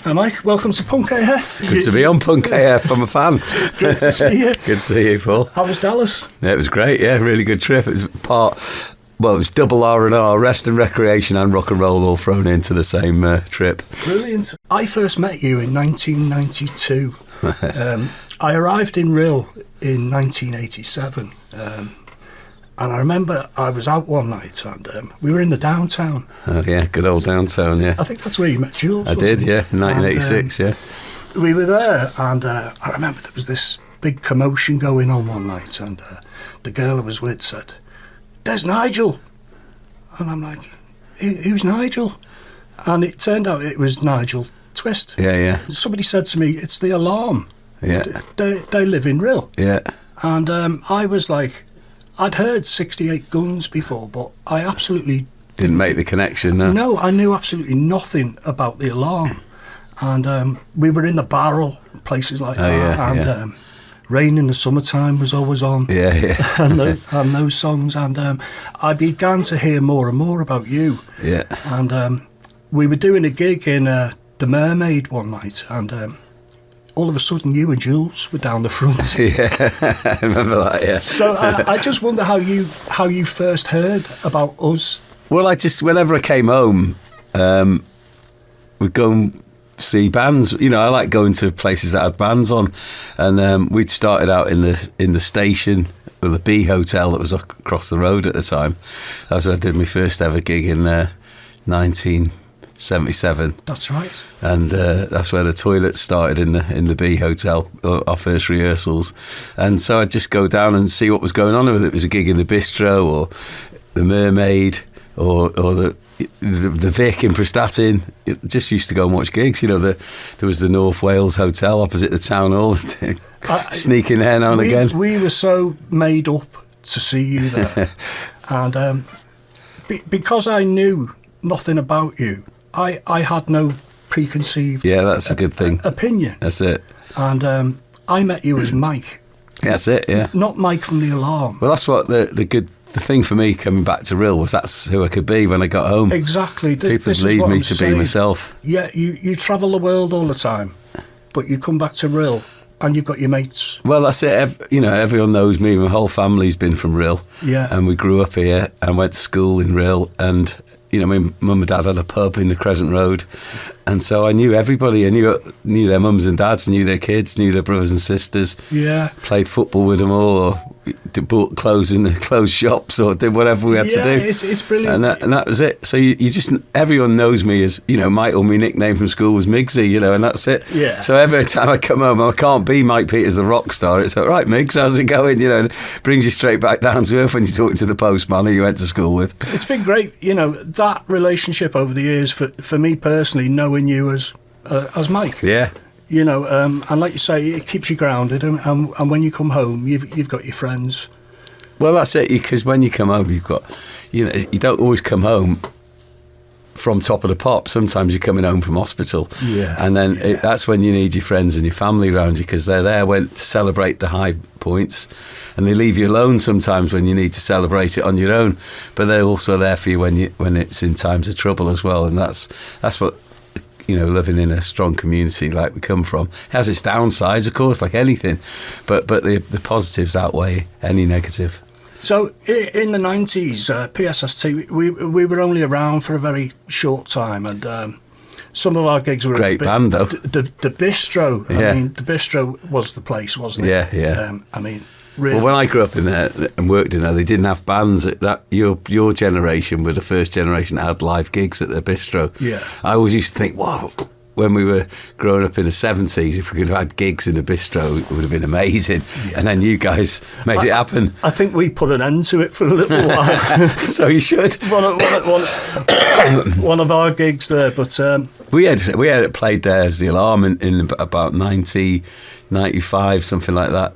Hi Mike, welcome to Punk AF. Good to be on Punk AF, I'm a fan. Great to see you. Good to see you, Paul. How was Dallas? Yeah, it was great, really good trip. It was it was double R&R, rest and recreation and rock and roll all thrown into the same trip. Brilliant. I first met you in 1992. I arrived in Rhyl in 1987. And I remember I was out one night and we were in the downtown. Oh yeah, good old downtown, yeah. I think that's where you met Jules. I did, yeah, in 1986, yeah. We were there and I remember there was this big commotion going on one night and the girl I was with said, "There's Nigel." And I'm like, "Who's Nigel?" And it turned out it was Nigel Twist. Yeah. Somebody said to me, "It's the Alarm." Yeah. They live in Rhyl. Yeah. And I was like, I'd heard 68 Guns before, but I absolutely didn't make the connection, no. No, I knew absolutely nothing about the Alarm. And we were in the Barrel, places like that. Yeah, and Rain in the Summertime was always on. Yeah. and those songs. And I began to hear more and more about you. Yeah. And we were doing a gig in The Mermaid one night, and all of a sudden you and Jules were down the front. Yeah, I remember that, yeah. So I just wonder how you first heard about us. Well, whenever I came home, we'd go and see bands. You know, I like going to places that had bands on. And we'd started out in the station with the B Hotel that was across the road at the time. That's where I did my first ever gig in 1977. That's right. And that's where the toilets started in the B Hotel, our first rehearsals. And so I'd just go down and see what was going on, whether it was a gig in the Bistro or the Mermaid or the Vic in Prestatyn. Just used to go and watch gigs. You know, there was the North Wales Hotel opposite the town hall. Sneaking there now and again. We were so made up to see you there. And because I knew nothing about you, I had no preconceived that's a good thing. Opinion. That's it. And I met you as Mike. That's it, yeah. Not Mike from the Alarm. Well, that's what the thing for me coming back to Rhyl was that's who I could be when I got home. Exactly. People leave me to be myself. Yeah, you travel the world all the time, but you come back to Rhyl and you've got your mates. Well, that's it. Everyone knows me. My whole family's been from Rhyl. Yeah. And we grew up here and went to school in Rhyl, and my mum and dad had a pub in the Crescent Road, and so I knew everybody. I knew their mums and dads, knew their kids, knew their brothers and sisters. Yeah. Played football with them all, or bought clothes in the clothes shops, or did whatever we had to do. It's brilliant. And that was it. So you just, everyone knows me as, Mike, or my nickname from school was Miggsy, and that's it. Yeah. So every time I come home, I can't be Mike Peters the rock star. It's all right, Miggs, how's it going? And it brings you straight back down to earth when you're talking to the postman who you went to school with. It's been great, that relationship over the years for me personally, knowing you as Mike. Yeah. And like you say, it keeps you grounded, and when you come home, you've got your friends. Well, that's it, because when you come home, you've got, you don't always come home from top of the pop. Sometimes you're coming home from hospital. Yeah. And then that's when you need your friends and your family around you, because they're there to celebrate the high points, and they leave you alone sometimes when you need to celebrate it on your own. But they're also there for you when it's in times of trouble as well, and that's what, living in a strong community like we come from has its downsides, of course, like anything, but the positives outweigh any negative. So in the 90s, PSST, we were only around for a very short time, and some of our gigs were great band though. The Bistro. Yeah. I mean, the Bistro was the place, wasn't it? Yeah. Really. Well, when I grew up in there and worked in there, they didn't have bands. That your generation were the first generation that had live gigs at the Bistro. Yeah. I always used to think, wow, when we were growing up in the 70s, if we could have had gigs in the Bistro, it would have been amazing. Yeah. And then you guys made it happen. I think we put an end to it for a little while. So you should. One of our gigs there, but we had played there as the Alarm in about 95, something like that.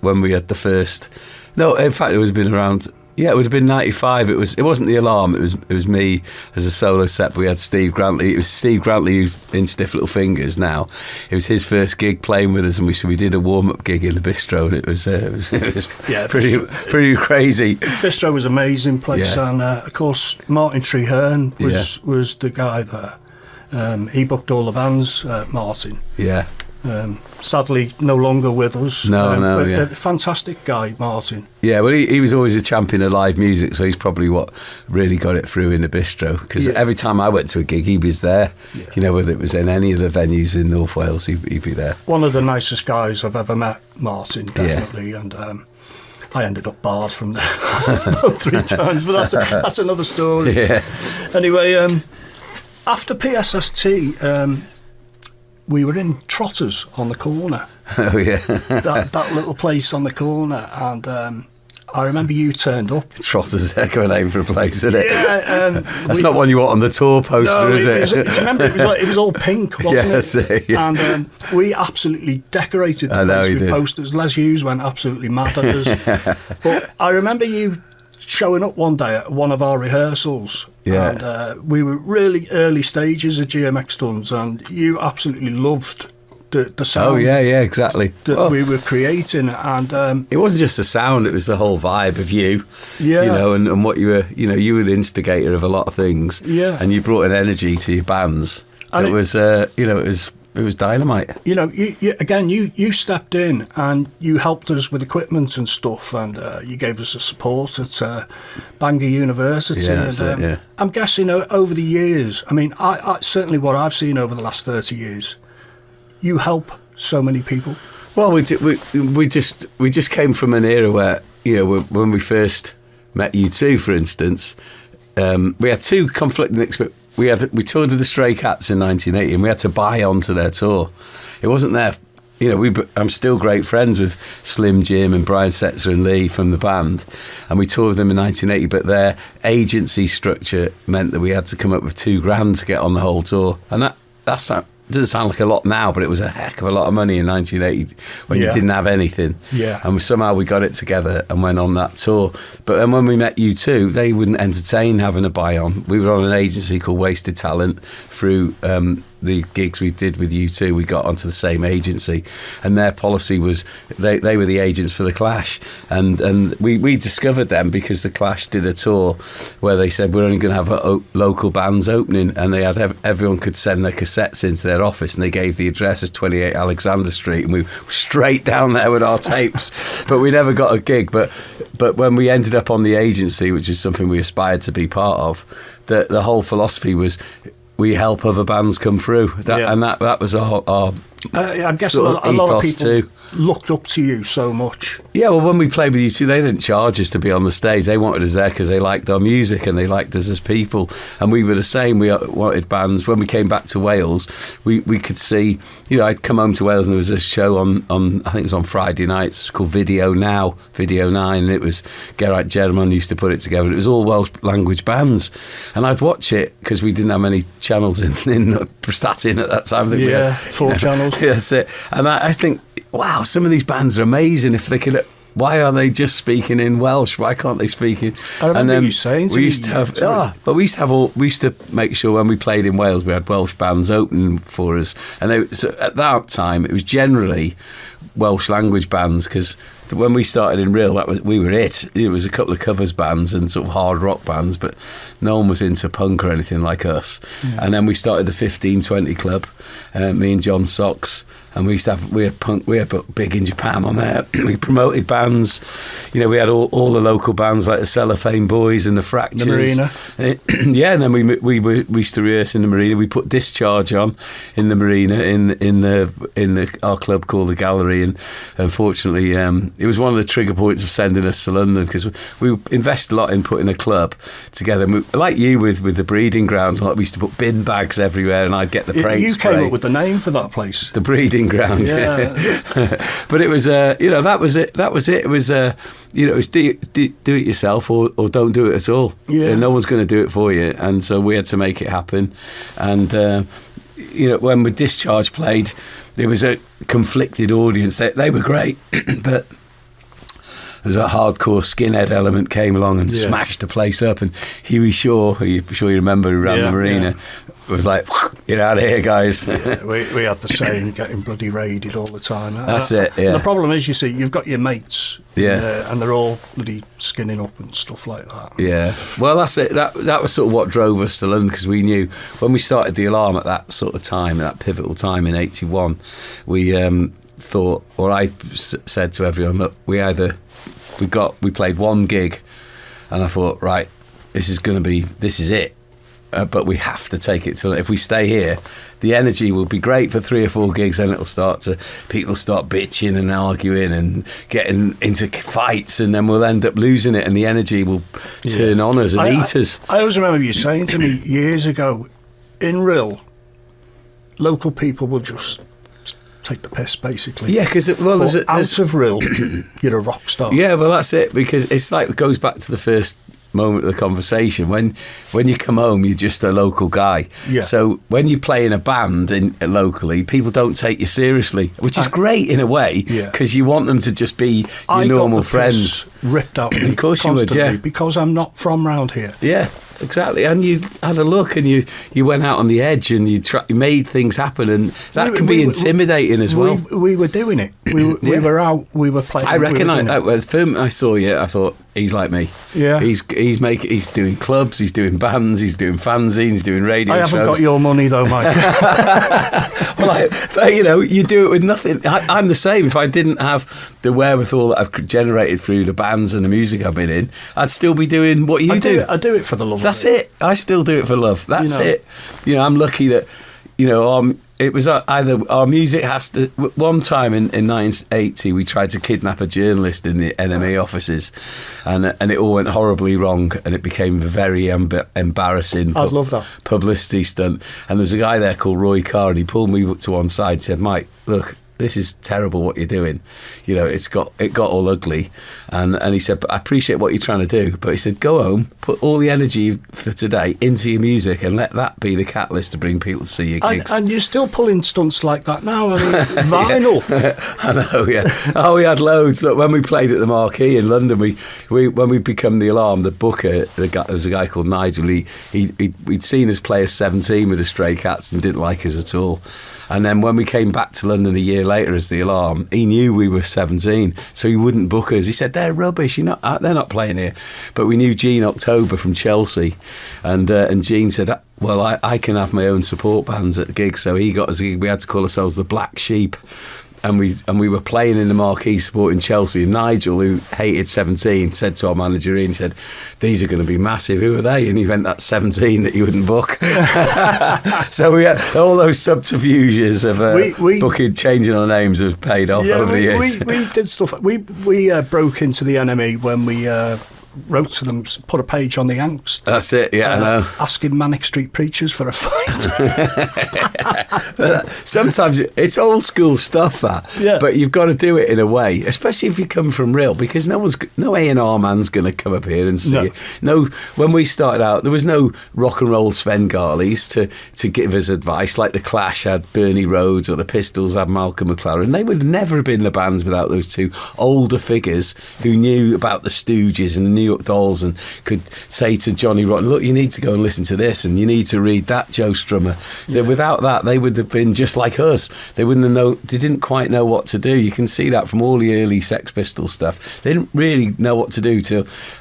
When we had the first. No, in fact, it would have been around. Yeah, it would have been 95. It wasn't the Alarm. It was me as a solo set. But we had Steve Grantley. It was Steve Grantley who's in Stiff Little Fingers now. It was his first gig playing with us, and we did a warm up gig in the Bistro, and it was pretty crazy. Bistro was an amazing place, and of course Martin Treherne was the guy there. He booked all the bands, Martin. Yeah. Sadly, no longer with us. No, yeah. A fantastic guy, Martin. Yeah, well, he was always a champion of live music, so he's probably what really got it through in the Bistro. Because every time I went to a gig, he was there. Yeah. You know, whether it was in any of the venues in North Wales, he'd be there. One of the nicest guys I've ever met, Martin, definitely. Yeah. And I ended up barred from there about 3 times, but that's another story. Yeah. Anyway, after PSST, we were in Trotters on the corner. Oh, yeah. that little place on the corner. And I remember you turned up. Trotters, echo name for a place, isn't it? Yeah. That's not one you want on the tour poster, is it? Do you remember? It was all pink, wasn't it? Yeah. And we absolutely decorated the place with posters. Les Hughes went absolutely mad at us. But I remember you showing up one day at one of our rehearsals. Yeah. And we were really early stages of GMX Stunts, and you absolutely loved the sound. Oh, yeah, exactly. That we were creating. And it wasn't just the sound, it was the whole vibe of you. Yeah. You know, and what you were, you were the instigator of a lot of things. Yeah. And you brought an energy to your bands. And it was, it was dynamite. You know, you stepped in and you helped us with equipment and stuff, and you gave us the support at Bangor University. Yeah, that's it, yeah. I'm guessing over the years, I mean, I certainly what I've seen over the last 30 years, you help so many people. Well, we just came from an era where, when we first met U2, for instance, we had 2 conflicting experiences. We toured with the Stray Cats in 1980, and we had to buy onto their tour. It wasn't their, I'm still great friends with Slim Jim and Brian Setzer and Lee from the band, and we toured with them in 1980. But their agency structure meant that we had to come up with $2,000 to get on the whole tour, and that doesn't sound like a lot now, but it was a heck of a lot of money in 1980 when you didn't have anything. Yeah. And somehow we got it together and went on that tour. But then when we met U2, they wouldn't entertain having a buy-on. We were on an agency called Wasted Talent. Through the gigs we did with U2, we got onto the same agency, and their policy was they were the agents for the Clash, and we discovered them because the Clash did a tour where they said we're only going to have local bands opening, and they had everyone could send their cassettes into their office, and they gave the address as 28 Alexander Street, and we were straight down there with our tapes, but we never got a gig. But when we ended up on the agency, which is something we aspired to be part of, the whole philosophy was we help other bands come through. And that was our I guess a sort lot of people too. Looked up to you so much. Yeah, well, when we played with U2, they didn't charge us to be on the stage. They wanted us there because they liked our music and they liked us as people. And we were the same. We wanted bands. When we came back to Wales, we could see, I'd come home to Wales and there was a show on I think it was on Friday nights called Video 9, and it was Gerard Jerman used to put it together. It was all Welsh language bands. And I'd watch it because we didn't have many channels in Prestatyn at that time. Yeah, 4 channels. Yeah, that's it. And I think, wow, some of these bands are amazing. If they could, why are they just speaking in Welsh? Why can't they speak in? I remember you saying. We used to have, but we used to make sure when we played in Wales, we had Welsh bands opening for us, and so at that time it was generally Welsh language bands, because when we started in Rhyl, we were it. It was a couple of covers bands and sort of hard rock bands, but no one was into punk or anything like us. Yeah. And then we started the 1520 Club, me and John Socks, and we had Big in Japan on there. We promoted bands. We had all the local bands like the Cellophane Boys and the Fractures. The Marina. Yeah, and then we used to rehearse in the Marina. We put Discharge on in the Marina in our club called the Gallery, and unfortunately it was one of the trigger points of sending us to London, because we invest a lot in putting a club together. And like you with the breeding ground, like we used to put bin bags everywhere, and I'd get the paint spray. You came up with the name for that place, the breeding ground. Yeah. But it was that was it. It was it was do it yourself or don't do it at all. Yeah. No one's going to do it for you, and so we had to make it happen. And when we Discharge played, there was a conflicted audience. They were great, but there's a hardcore skinhead element came along and smashed the place up. And Huey Shaw, who I'm sure you remember, who ran the marina, was like, "Get out of here, guys." We had the same, getting bloody raided all the time. That's it. Yeah. And the problem is, you see, you've got your mates, yeah, and they're all bloody skinning up and stuff like that. Yeah. Well, that's it. That was sort of what drove us to London, because we knew when we started the Alarm at that sort of time, that pivotal time in '81, we thought, or I said to everyone, look, we played one gig, and I thought, right, this is it. But we have to take it to. If we stay here, the energy will be great for 3 or 4 gigs, then people start bitching and arguing and getting into fights, and then we'll end up losing it, and the energy will turn on us and eat us. I always remember you saying to me years ago, in Rhyl, local people will just take the piss, basically. Yeah, because out of Rhyl, you're a rock star. Yeah, well, that's it, because it's like, it goes back to the first moment of the conversation. When you come home, you're just a local guy. Yeah. So when you play in a band locally, people don't take you seriously, which is great in a way, because you want them to just be your normal friends. Ripped out of me, of course you would, yeah, because I'm not from round here. Yeah, exactly. And you had a look, and you went out on the edge, and you made things happen, and that can be intimidating as well. We were doing it. We were out. We were playing. I reckon as film I saw you, I thought, he's like me. Yeah. He's doing clubs, he's doing bands, he's doing fanzines, he's doing radio shows. I haven't got your money though, Mike. But, you do it with nothing. I'm the same. If I didn't have the wherewithal that I've generated through the bands and the music I've been in, I'd still be doing what you do. I do it for the love of it. That's it. I still do it for love. That's it. I'm lucky that, it was either our music has to. One time in 1980, we tried to kidnap a journalist in the NME offices, and it all went horribly wrong, and it became a very embarrassing. I'd love that publicity stunt. And there's a guy there called Roy Carr, and he pulled me to one side and said, "Mike, look, this is terrible what you're doing. It got all ugly." And he said, "But I appreciate what you're trying to do." But he said, "Go home, put all the energy for today into your music, and let that be the catalyst to bring people to see your gigs." And you're still pulling stunts like that now. I mean, vinyl. I know, yeah. Oh, we had loads. Look, when we played at the Marquee in London, when we become the Alarm, the booker, there was a guy called Nigel. We'd seen us play as 17 with the Stray Cats and didn't like us at all. And then when we came back to London a year later as the Alarm, he knew we were 17, so he wouldn't book us. He said, "They're rubbish. They're not playing here." But we knew Gene October from Chelsea, and Gene said, "Well, I can have my own support bands at the gig." So he got us a gig. We had to call ourselves the Black Sheep. And we were playing in the Marquee supporting Chelsea, and Nigel, who hated 17, said to our manager, he said, "These are going to be massive. Who are they?" And he went, "That's 17 that you wouldn't book." So we had all those subterfuges of booking, changing our names have paid off over the years. We did stuff. We broke into the NME when we wrote to them, put a page on the Angst. That's it, yeah, I know. Asking Manic Street Preachers for a fight. Sometimes it's old school stuff, but you've got to do it in a way, especially if you come from Rhyl, because no A&R man's going to come up here and see you. No, when we started out, there was no rock and roll Svengalis to give us advice, like the Clash had Bernie Rhodes or the Pistols had Malcolm McLaren. They would never have been the bands without those two older figures who knew about the Stooges and the New York Dolls and could say to Johnny Rotten, "Look, you need to go and listen to this, and you need to read that, Joe Strummer." Without that, they would have been just like us. They wouldn't have known. They didn't quite know what to do. You can see that from all the early Sex Pistols stuff. They didn't really know what to do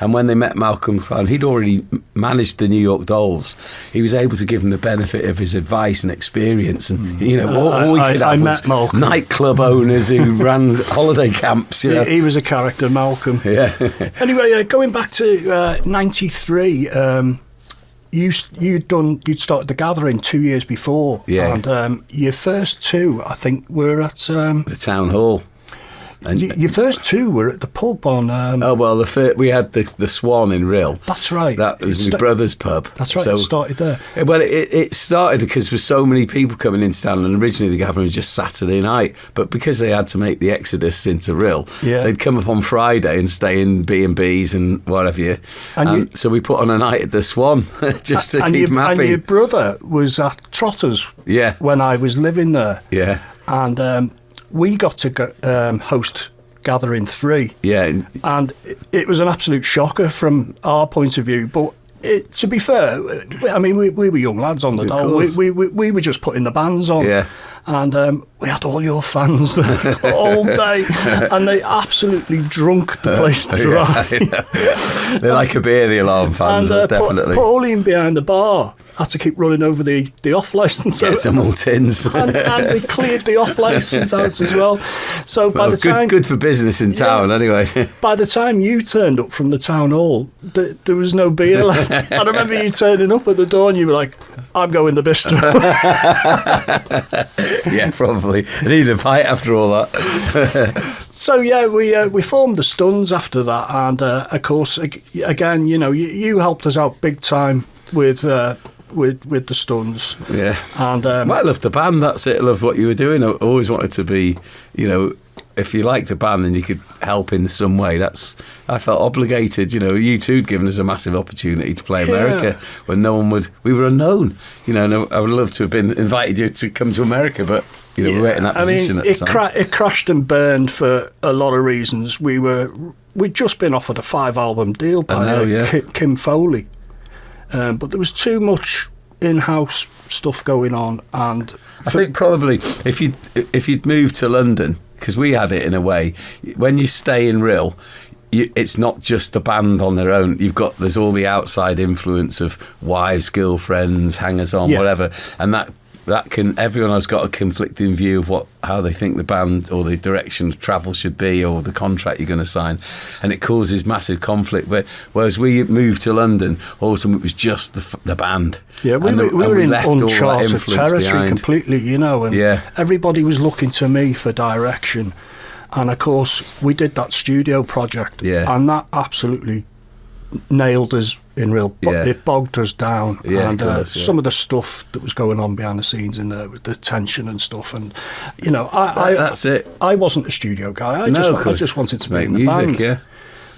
and when they met Malcolm McLaren, he'd already managed the New York Dolls. He was able to give them the benefit of his advice and experience, and all we could have was Malcolm. Nightclub owners who ran holiday camps. He was a character, Malcolm. Yeah. Anyway, going back to 93, you'd started the Gathering 2 years before, and your first two, I think, were at the Town Hall. And your first two were at the pub on... we had the Swan in Rhyl. That's right. That was my brother's pub. That's right, it started there. Well, it started because there were so many people coming into town, and originally the Gathering was just Saturday night, but because they had to make the exodus into Rhyl, they'd come up on Friday and stay in B&Bs and whatever. So we put on a night at the Swan just to keep them happy. And your brother was at Trotters when I was living there. Yeah. And... we got to host gathering 3. Yeah. And it was an absolute shocker from our point of view. But to be fair, I mean, we were young lads on the dole. We were just putting the bands on. Yeah. And we had all your fans there all day, and they absolutely drunk the place dry. Yeah. They're like a beer, the Alarm fans, and definitely. Pauline behind the bar had to keep running over the off-licence. Get some more tins. and they cleared the off-licence out as well. So by the time... Good for business in town, anyway. By the time you turned up from the town hall, there was no beer left. I remember you turning up at the door and you were like, I'm going to Bistro. Yeah, probably. I needed a pint after all that. So yeah, we formed the Stunts after that, and of course, again, you know, you helped us out big time with the Stunts. Yeah, and I loved the band. That's it. I loved what you were doing. I always wanted to be, you know, if you liked the band and you could help in some way, I felt obligated. You know, U2 had given us a massive opportunity to play America when no one would. We were unknown. You know, and I would love to have been invited you to come to America, but you know, we weren't in that position at the time. It crashed and burned for a lot of reasons. We'd just been offered a 5-album deal by Kim Foley, but there was too much in-house stuff going on, and I think probably if you'd moved to London, because we had it in a way, when you stay in Rhyl, it's not just the band on their own. There's all the outside influence of wives, girlfriends, hangers-on, whatever, and that everyone has got a conflicting view of how they think the band or the direction of travel should be, or the contract you're going to sign, and it causes massive conflict. Whereas we moved to London, all of a sudden it was just the band. Yeah, we were in uncharted territory completely, you know, and everybody was looking to me for direction. And of course, we did that studio project, and that absolutely nailed us in Rhyl. It bogged us down, and some of the stuff that was going on behind the scenes in there with the tension and stuff, and you know, that's it. I wasn't a studio guy. I just wanted to make music, band. Yeah.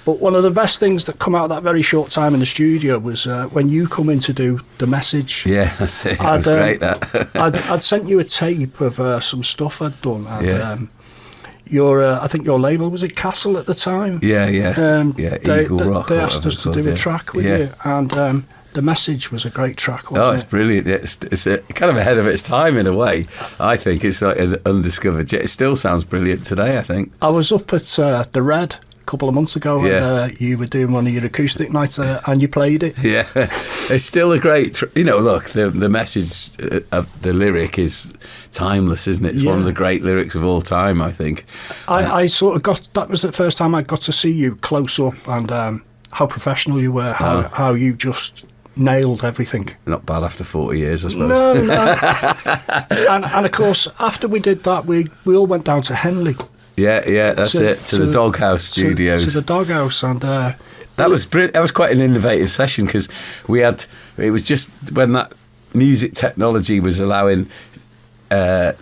But one of the best things that come out of that very short time in the studio was when you come in to do The Message. Yeah, that's it. It was great, that. I'd sent you a tape of some stuff I'd done, and I think your label, was it Castle at the time? Yeah. Eagle Rock. They asked us to do a track with you, and The Message was a great track, wasn't it? It's brilliant. It's kind of ahead of its time in a way. I think it's like an undiscovered. It still sounds brilliant today, I think. I was up at the Red a couple of months ago, and you were doing one of your acoustic nights there, and you played it. Yeah, it's still a great. Look, the message of the lyric is timeless, isn't it? It's one of the great lyrics of all time, I think. I sort of that was the first time I got to see you close up, and how professional you were, how you just nailed everything. Not bad after 40 years, I suppose. No. and of course, after we did that, we all went down to Henley. Yeah, that's it. To the Doghouse Studios. To the Doghouse, and that was brilliant. That was quite an innovative session, because it was just when that music technology was allowing the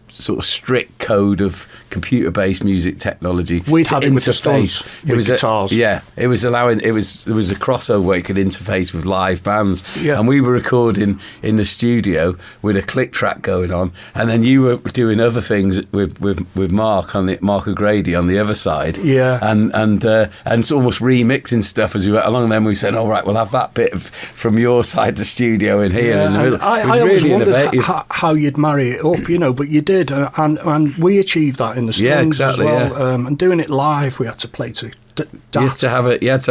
sort of strict code of computer-based music technology. We'd had it with the Stunts, with guitars. It was allowing. There was a crossover where it could interface with live bands, and we were recording in the studio with a click track going on, and then you were doing other things with Mark O'Grady on the other side, and it's almost remixing stuff as we went along. And then we said, "All right, we'll have that bit from your side, the studio in here." Yeah, and I always wondered how you'd marry it up, but you did, and we achieved that in the Stunts as well. And doing it live, we had to play to you had to have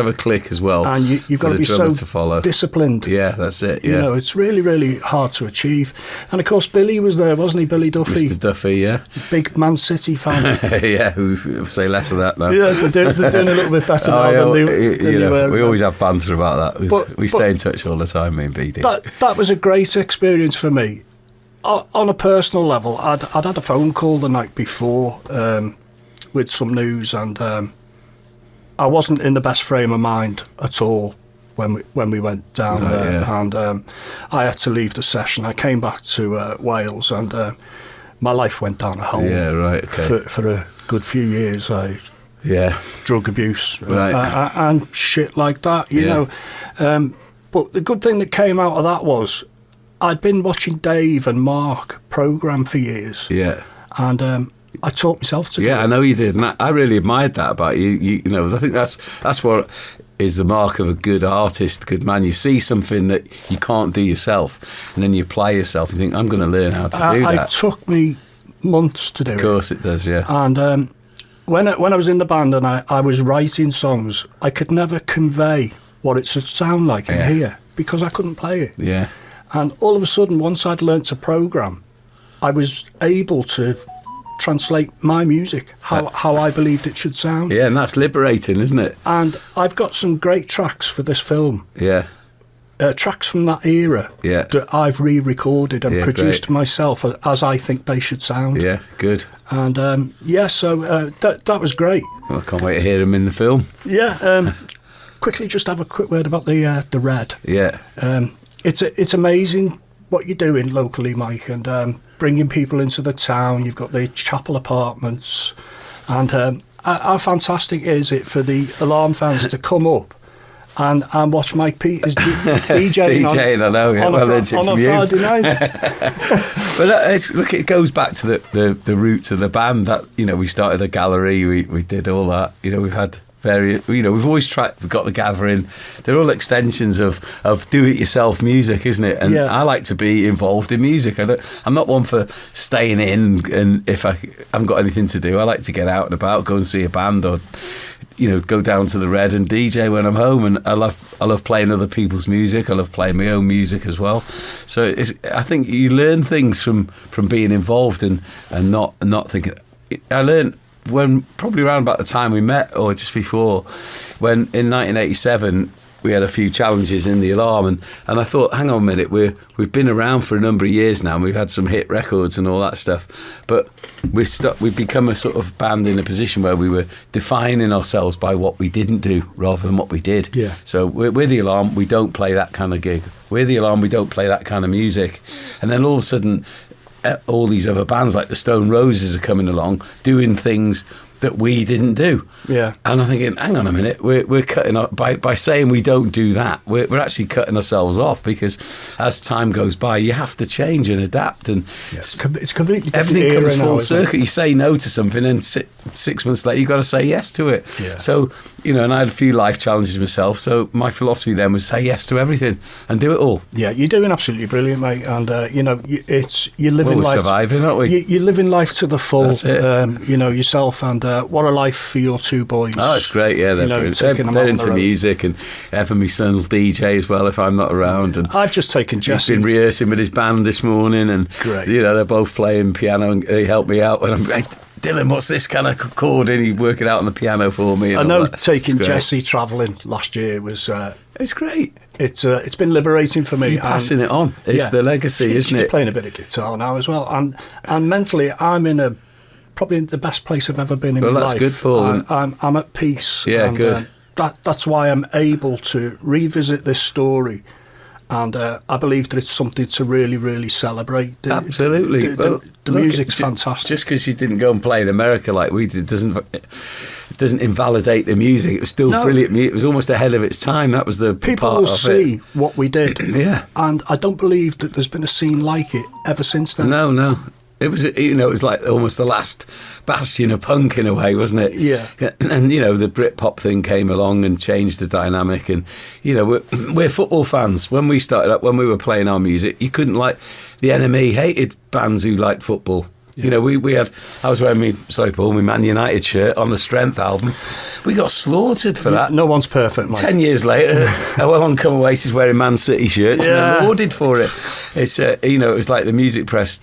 a click as well, and you've got to be so disciplined. Yeah, that's it. You know, it's really, really hard to achieve. And of course, Billy was there, wasn't he? Billy Duffy, Mr. Duffy, big Man City fan. Who say less of that now. Yeah, they're doing a little bit better now than they were. We always have banter about that. We stay in touch all the time, me and BD. That was a great experience for me. On a personal level, I'd had a phone call the night before with some news, and I wasn't in the best frame of mind at all when we went down there, and I had to leave the session. I came back to Wales, and my life went down a hole. Yeah, right. Okay. For a good few years, drug abuse, and shit like that, you know. But the good thing that came out of that was I'd been watching Dave and Mark programme for years. Yeah. And I taught myself to do Yeah, it. I know you did, and I really admired that about you. You know, I think that's what is the mark of a good artist, good man. You see something that you can't do yourself, and then you apply yourself. You think, I'm going to learn how to do that. It took me months to do it. Of course it does, yeah. And when I was in the band and I was writing songs, I could never convey what it should sound like in here because I couldn't play it. Yeah. And all of a sudden, once I'd learnt to program, I was able to translate my music, how I believed it should sound. Yeah, and that's liberating, isn't it? And I've got some great tracks for this film. Yeah. Tracks from that era that I've re-recorded and produced myself as I think they should sound. Yeah, good. And so that was great. Well, I can't wait to hear them in the film. Yeah. Quickly, just have a quick word about the Red. Yeah. It's amazing what you're doing locally, Mike, and bringing people into the town. You've got the chapel apartments, and how fantastic is it for the Alarm fans to come up and watch Mike Peters DJing on a Friday night. But look, it goes back to the roots of the band. That, you know, we started a gallery, we did all that. You know, we've had various. You know, we've always tried. We've got the gathering. They're all extensions of do-it-yourself music, isn't it? And I like to be involved in music. I'm not one for staying in, and if I haven't got anything to do, I like to get out and about, go and see a band, or, you know, go down to the Red and DJ when I'm home. And I love playing other people's music. I love playing my own music as well. So I think you learn things from being involved and not thinking. I learned when probably around about the time we met, or just before, when in 1987 we had a few challenges in the Alarm, and I thought, hang on a minute, we've been around for a number of years now, and we've had some hit records and all that stuff, but we've become a sort of band in a position where we were defining ourselves by what we didn't do rather than what we did. Yeah. So we're the Alarm, we don't play that kind of gig. We're the Alarm, we don't play that kind of music. And then all of a sudden, all these other bands like the Stone Roses are coming along doing things that we didn't do. Yeah. And I'm thinking, hang on a minute, we're cutting up by saying we don't do that. We're actually cutting ourselves off, because as time goes by, you have to change and adapt, and it's completely different. Everything comes full now, circle. You say no to something, and 6 months later, you've got to say yes to it. Yeah. So, you know, and I had a few life challenges myself. So my philosophy then was say yes to everything and do it all. Yeah, you're doing absolutely brilliant, mate. And you know, you're living we're life. Surviving, aren't we? You're living life to the full. That's it. You know, yourself, and what a life for your two boys. Oh, it's great. Yeah, they're brilliant. They're into music, and Evan, my son, will DJ as well if I'm not around. And I've just taken Jesse. He's been rehearsing with his band this morning, and great. You know, they're both playing piano, and they help me out when I'm. Hey, Dylan, what's this kind of chord? And he's working out on the piano for me. I know taking Jesse travelling last year was. It's great. It's been liberating for me. You're passing it on. It's the legacy, isn't it? She's playing a bit of guitar now as well, and mentally, I'm in probably the best place I've ever been in my life. Well, that's good, Paul. I'm at peace. Yeah, and, good. That's why I'm able to revisit this story, and I believe that it's something to really, really celebrate. Absolutely. The music's fantastic. Just because you didn't go and play in America like we did doesn't invalidate the music. It was still brilliant. It was almost ahead of its time. That was the people part will of see it. what we did. Yeah, and I don't believe that there's been a scene like it ever since then. No. It was, you know, it was like almost the last bastion of punk in a way, wasn't it? Yeah. And you know, the Britpop thing came along and changed the dynamic. And you know, we're football fans. When we started up, when we were playing our music, you couldn't like. The Enemy hated bands who liked football. Yeah. You know, we had. I was wearing my Man United shirt on the Strength album. We got slaughtered for that. No one's perfect, mate. 10 years later, on Come Oasis wearing Man City shirts and awarded for it. It's you know, it was like the music press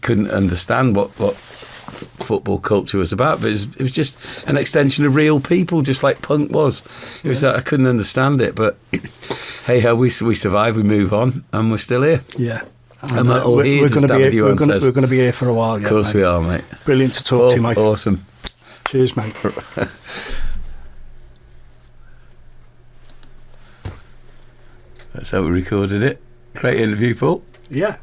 couldn't understand what football culture was about, but it was just an extension of real people, just like punk was. It was I couldn't understand it, but hey ho, we survive, we move on, and we're still here. Yeah. And we're going to be here for a while. Of course, we are, mate. Brilliant to talk to you, Mike. Awesome. Cheers, mate. That's how we recorded it. Great interview, Paul. Yeah.